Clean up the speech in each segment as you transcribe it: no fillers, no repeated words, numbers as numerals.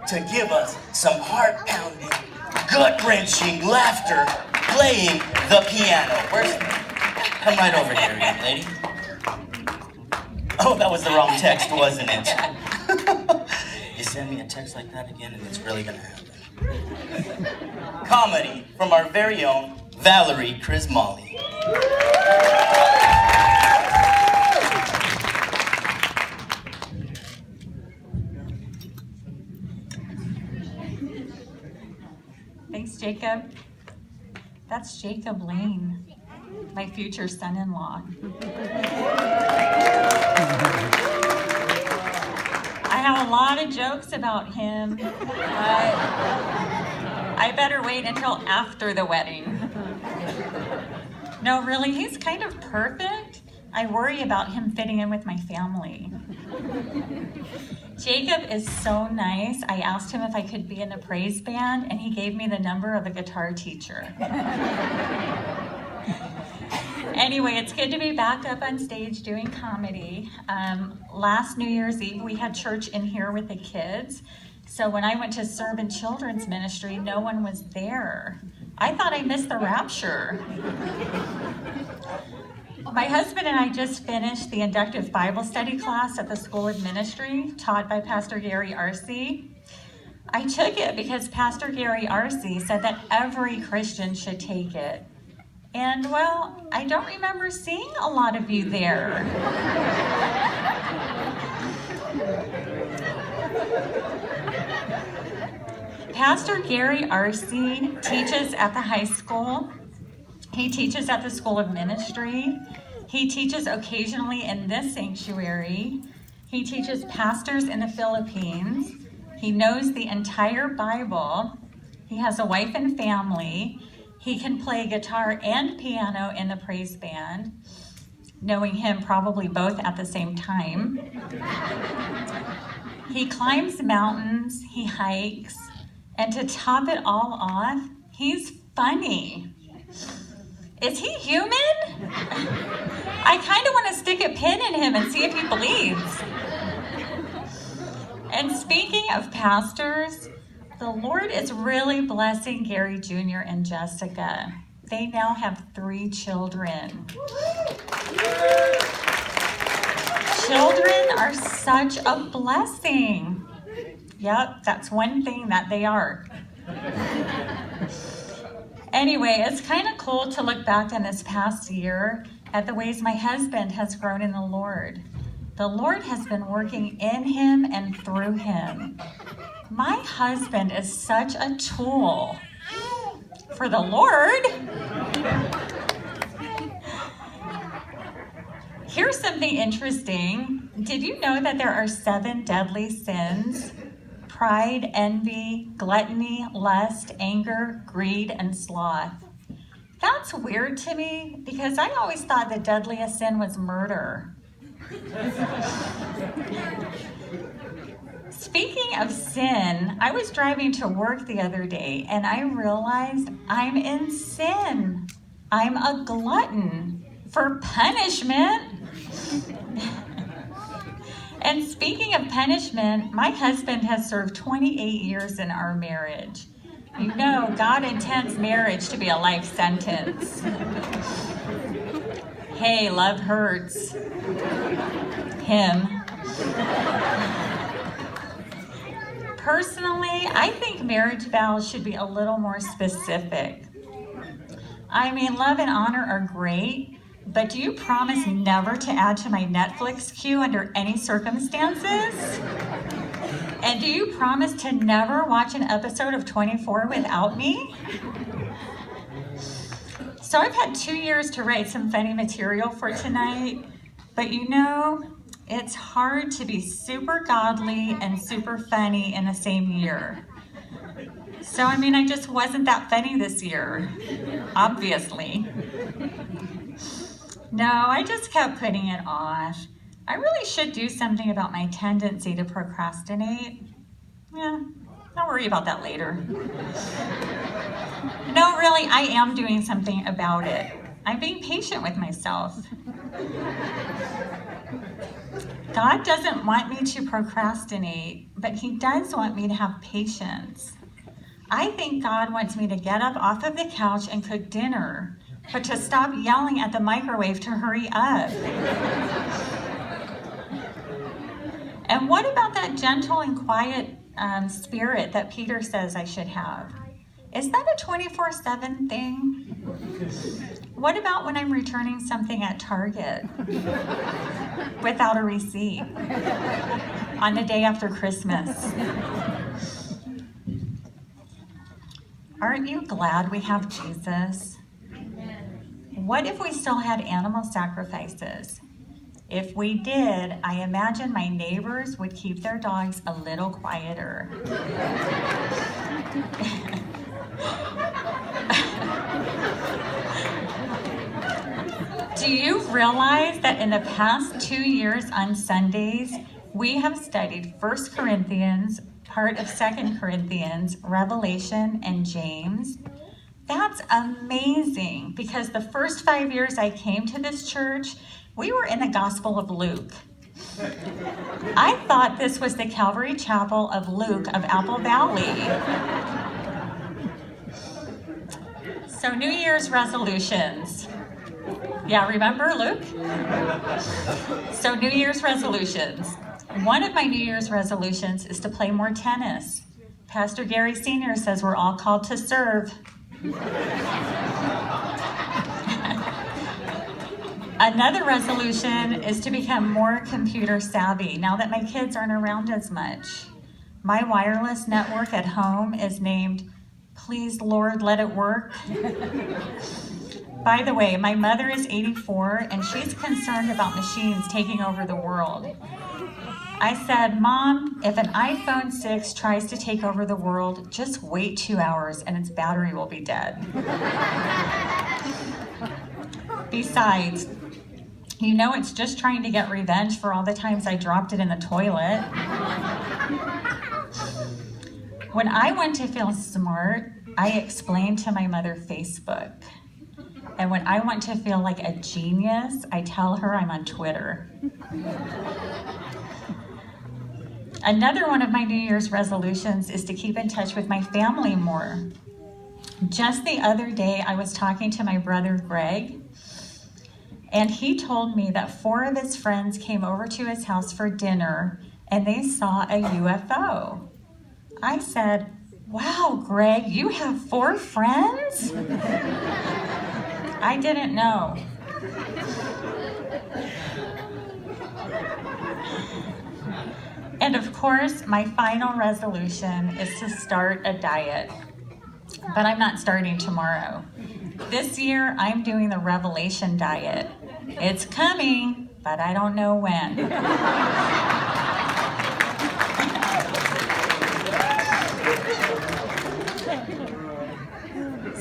to give us some heart-pounding, gut-wrenching laughter playing the piano. Come right over here, young lady. Oh, that was the wrong text, wasn't it? You send me a text like that again and it's really gonna happen. Comedy from our very own Valerie CrismAli. Thanks, Jacob. That's Jacob Lane, my future son-in-law. I have a lot of jokes about him, but I better wait until after the wedding. No, really, he's kind of perfect. I worry about him fitting in with my family. Jacob is so nice. I asked him if I could be in a praise band, and he gave me the number of a guitar teacher. Anyway, it's good to be back up on stage doing comedy. Last New Year's Eve, we had church in here with the kids. So when I went to serve in children's ministry, no one was there. I thought I missed the rapture. My husband and I just finished the inductive Bible study class at the School of Ministry, taught by Pastor Gary R.C. I took it because Pastor Gary R.C. said that every Christian should take it. And, well, I don't remember seeing a lot of you there. Pastor Gary R.C. teaches at the high school. He teaches at the School of Ministry. He teaches occasionally in this sanctuary. He teaches pastors in the Philippines. He knows the entire Bible. He has a wife and family. He can play guitar and piano in the praise band, knowing him probably both at the same time. He climbs mountains, he hikes, and to top it all off, he's funny. Is he human? I kind of want to stick a pin in him and see if he believes. And speaking of pastors, the Lord is really blessing Gary Jr. and Jessica. They now have 3 children. Children are such a blessing. Yep, that's one thing that they are. Anyway, it's kind of cool to look back on this past year at the ways my husband has grown in the Lord. The Lord has been working in him and through him. My husband is such a tool for the Lord. Here's something interesting. Did you know that there are 7 deadly sins? Pride, envy, gluttony, lust, anger, greed, and sloth. That's weird to me because I always thought the deadliest sin was murder. Speaking of sin, I was driving to work the other day and I realized I'm in sin. I'm a glutton for punishment. And speaking of punishment, my husband has served 28 years in our marriage. You know, God intends marriage to be a life sentence. Hey, love hurts. Him. Personally, I think marriage vows should be a little more specific. I mean, love and honor are great, but do you promise never to add to my Netflix queue under any circumstances? And do you promise to never watch an episode of 24 without me? So I've had 2 years to write some funny material for tonight, but you know, it's hard to be super godly and super funny in the same year. So, I mean, I just wasn't that funny this year, obviously. No, I just kept putting it off. I really should do something about my tendency to procrastinate. Yeah, I'll worry about that later. No, really, I am doing something about it. I'm being patient with myself. God doesn't want me to procrastinate, but he does want me to have patience. I think God wants me to get up off of the couch and cook dinner, but to stop yelling at the microwave to hurry up. And what about that gentle and quiet spirit that Peter says I should have? Is that a 24/7 thing? What about when I'm returning something at Target without a receipt on the day after Christmas? Aren't you glad we have Jesus? What if we still had animal sacrifices? If we did, I imagine my neighbors would keep their dogs a little quieter. Do you realize that in the past 2 years on Sundays, we have studied 1 Corinthians, part of 2 Corinthians, Revelation, and James? That's amazing, because the first 5 years I came to this church, we were in the Gospel of Luke. I thought this was the Calvary Chapel of Luke of Apple Valley. So New Year's resolutions. Yeah, remember Luke? So New Year's resolutions. One of my New Year's resolutions is to play more tennis. Pastor Gary Sr. says we're all called to serve. Another resolution is to become more computer savvy now that my kids aren't around as much. My wireless network at home is named Please Lord Let It Work. By the way, my mother is 84 and she's concerned about machines taking over the world. I said, Mom, if an iPhone 6 tries to take over the world, just wait 2 hours and its battery will be dead. Besides, you know it's just trying to get revenge for all the times I dropped it in the toilet. When I want to feel smart, I explain to my mother Facebook. And when I want to feel like a genius, I tell her I'm on Twitter. Another one of my New Year's resolutions is to keep in touch with my family more. Just the other day, I was talking to my brother, Greg, and he told me that 4 of his friends came over to his house for dinner and they saw a UFO. I said, wow, Greg, you have 4 friends? I didn't know. And of course, my final resolution is to start a diet. But I'm not starting tomorrow. This year, I'm doing the Revelation diet. It's coming, but I don't know when.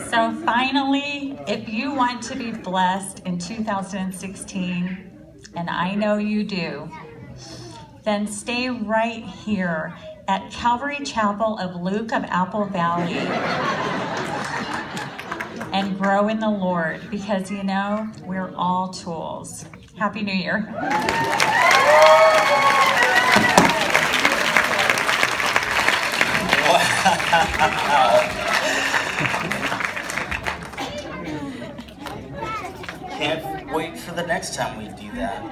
So finally, if you want to be blessed in 2016, and I know you do, then stay right here at Calvary Chapel of Luke of Apple Valley and grow in the Lord, because you know, we're all tools. Happy New Year. Wow. Can't wait for the next time we do that.